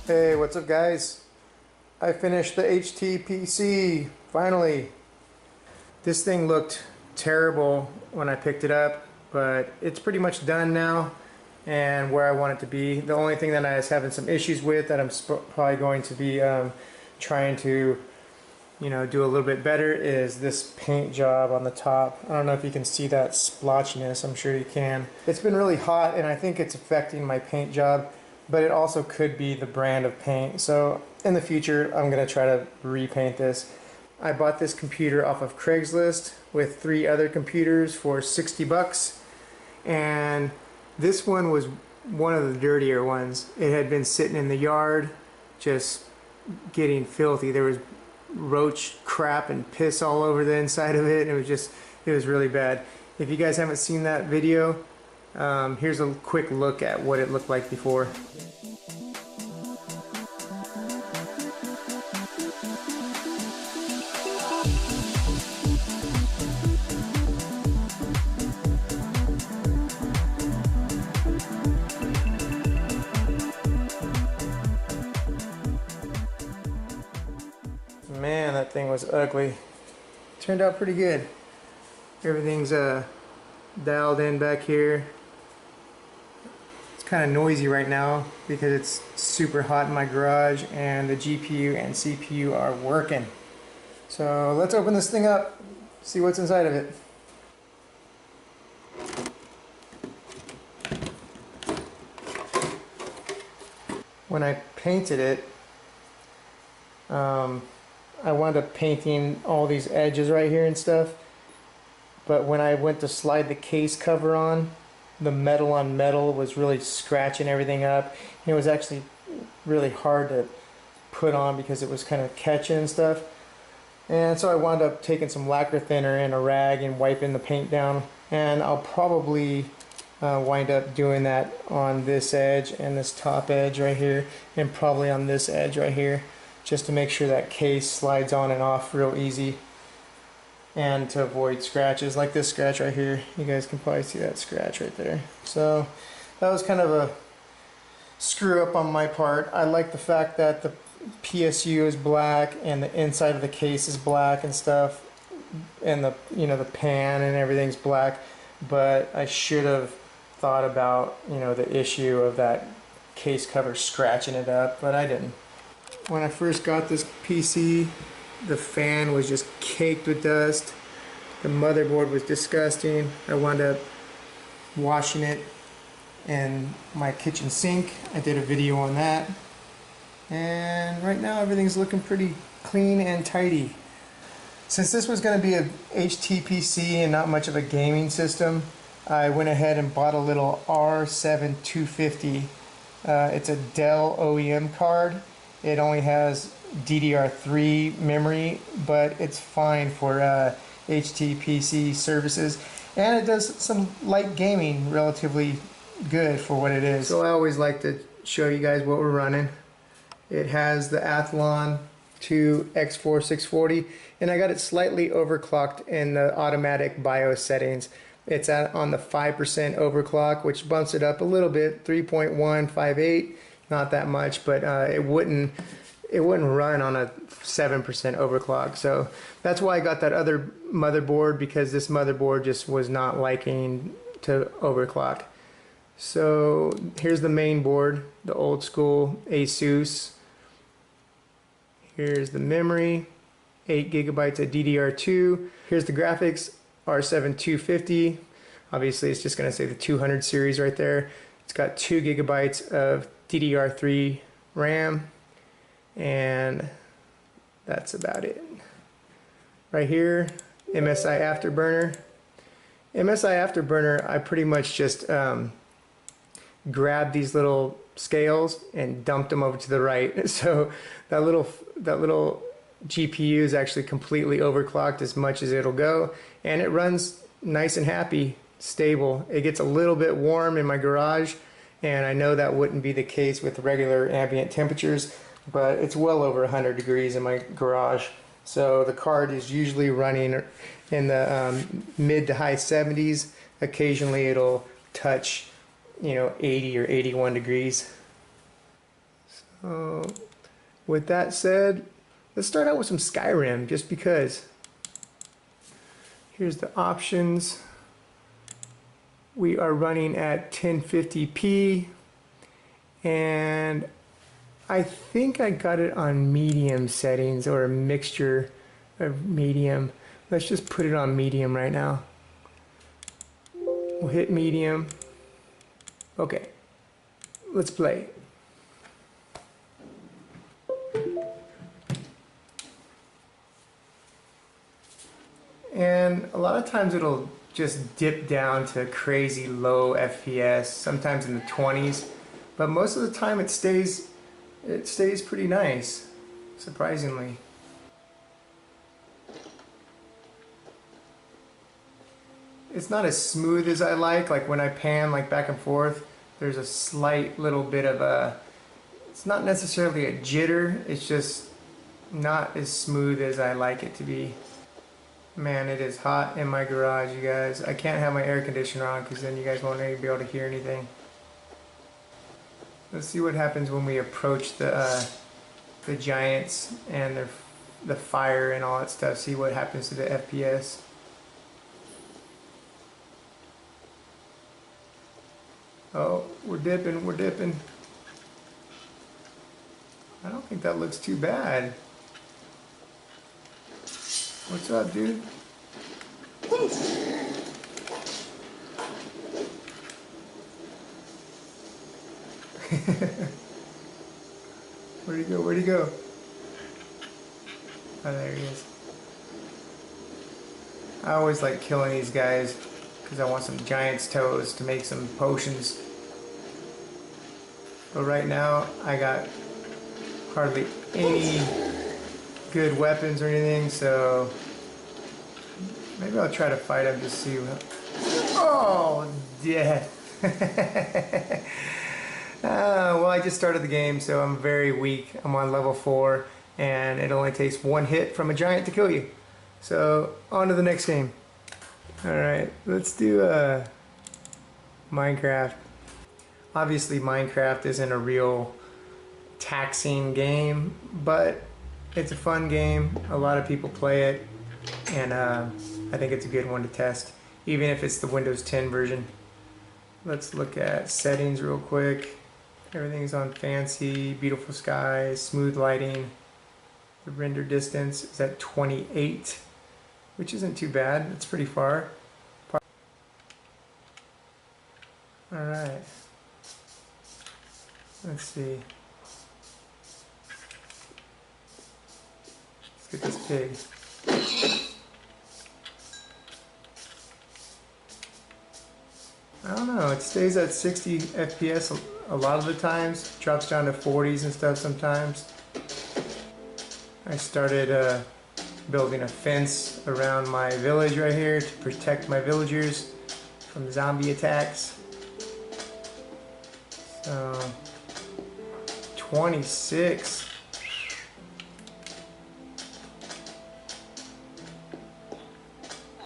Hey, what's up guys? I finished the HTPC, finally. This thing looked terrible when I picked it up, but it's pretty much done now and where I want it to be. The only thing that I was having some issues with that I'm probably going to be trying to do a little bit better is this paint job on the top. I don't know if you can see that splotchiness. I'm sure you can. It's been really hot and I think it's affecting my paint job, but it also could be the brand of paint. So in the future I'm going to try to repaint this. I bought this computer off of Craigslist with 3 other computers for 60 bucks, and this one was one of the dirtier ones. It had been sitting in the yard just getting filthy. There was roach crap and piss all over the inside of it. It was really bad. If you guys haven't seen that video, here's a quick look at what it looked like before. Man, that thing was ugly. Turned out pretty good. Everything's dialed in back here. It's kind of noisy right now because it's super hot in my garage and the GPU and CPU are working. So let's open this thing up, see what's inside of it. When I painted it, I wound up painting all these edges right here and stuff, but when I went to slide the case cover on, the metal on metal was really scratching everything up. It was actually really hard to put on because it was kind of catching and stuff. And so I wound up taking some lacquer thinner and a rag and wiping the paint down, and I'll probably wind up doing that on this edge and this top edge right here, and probably on this edge right here, just to make sure that case slides on and off real easy and to avoid scratches like this scratch right here. You guys can probably see that scratch right there. So that was kind of a screw up on my part. I like the fact that the PSU is black and the inside of the case is black and stuff, and the the pan and everything's black, but I should have thought about the issue of that case cover scratching it up, but I didn't. When I first got this PC, the fan was just caked with dust. The motherboard was disgusting. I wound up washing it in my kitchen sink. I did a video on that. And right now everything's looking pretty clean and tidy. Since this was going to be a HTPC and not much of a gaming system, I went ahead and bought a little R7-250. It's a Dell OEM card. It only has DDR3 memory, but it's fine for HTPC services, and it does some light gaming relatively good for what it is. So I always like to show you guys what we're running. It has the Athlon 2 X4640, and I got it slightly overclocked in the automatic BIOS settings. It's on the 5% overclock, which bumps it up a little bit, 3.158. Not that much, but it wouldn't run on a 7% overclock. So that's why I got that other motherboard, because this motherboard just was not liking to overclock. So here's the main board, the old school Asus. Here's the memory, 8 gigabytes of DDR2. Here's the graphics, R7-250. Obviously it's just going to say the 200 series right there. It's got 2 gigabytes of DDR3 RAM, and that's about it. Right here, MSI Afterburner. MSI Afterburner, I pretty much just grabbed these little scales and dumped them over to the right. So that little GPU is actually completely overclocked as much as it'll go, and it runs nice and happy, stable. It gets a little bit warm in my garage, and I know that wouldn't be the case with regular ambient temperatures, but it's well over 100 degrees in my garage, So the card is usually running in the mid to high 70s. Occasionally it'll touch, 80 or 81 degrees. So with that said, let's start out with some Skyrim, just because. Here's the options. We are running at 1050p, and I think I got it on medium settings, or a mixture of medium. Let's just put it on medium right now. We'll hit medium. Okay, let's play. And a lot of times it'll just dip down to crazy low FPS, sometimes in the 20s, but most of the time it stays pretty nice, surprisingly. It's not as smooth as I like when I pan back and forth, there's a slight little bit of a, it's not necessarily a jitter, it's just not as smooth as I like it to be. Man, it is hot in my garage, you guys. I can't have my air conditioner on because then you guys won't be able to hear anything. Let's see what happens when we approach the giants and the fire and all that stuff. See what happens to the FPS. Oh, we're dipping, we're dipping. I don't think that looks too bad. What's up, dude? Where'd he go? Where'd he go? Oh, there he is. I always like killing these guys because I want some giant's toes to make some potions. But right now, I got hardly any good weapons or anything, so maybe I'll try to fight him to see what... Oh, death. Well, I just started the game, so I'm very weak. I'm on level 4, and it only takes one hit from a giant to kill you. So, on to the next game. Alright, let's do Minecraft. Obviously, Minecraft isn't a real taxing game, but it's a fun game. A lot of people play it, and I think it's a good one to test, even if it's the Windows 10 version. Let's look at settings real quick. Everything's on fancy, beautiful skies, smooth lighting. The render distance is at 28, which isn't too bad. It's pretty far. Alright. Let's see. Let's get this pig. I don't know, it stays at 60 FPS a lot of the times, drops down to 40s and stuff sometimes. I started building a fence around my village right here to protect my villagers from zombie attacks. So, 26.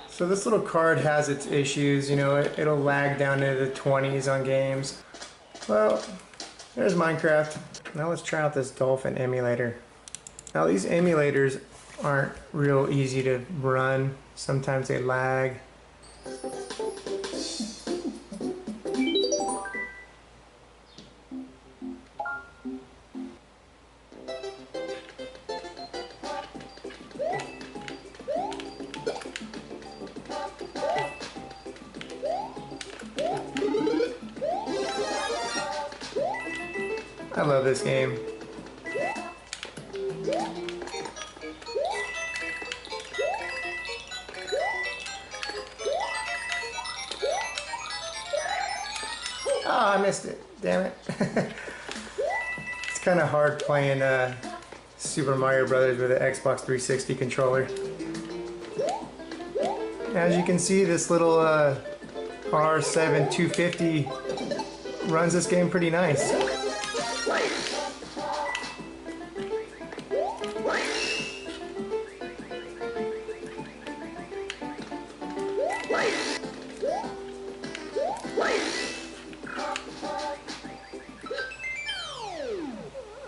So this little card has its issues, it'll lag down into the 20s on games. Well, there's Minecraft. Now let's try out this Dolphin emulator. Now these emulators aren't real easy to run. Sometimes they lag. I love this game. Oh, I missed it. Damn it. It's kind of hard playing Super Mario Brothers with an Xbox 360 controller. As you can see, this little R7 250 runs this game pretty nice.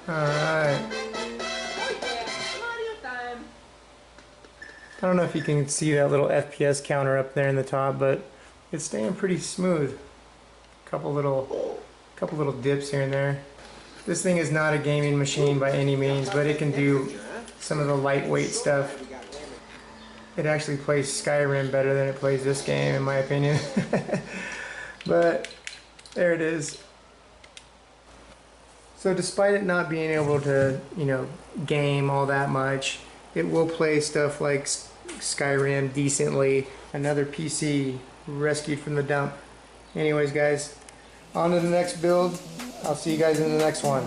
Alright. I don't know if you can see that little FPS counter up there in the top, but it's staying pretty smooth. Couple little dips here and there. This thing is not a gaming machine by any means, but it can do some of the lightweight stuff. It actually plays Skyrim better than it plays this game, in my opinion. But there it is. So despite it not being able to, you know, game all that much, it will play stuff like Skyrim decently. Another PC rescued from the dump. Anyways, guys, on to the next build. I'll see you guys in the next one.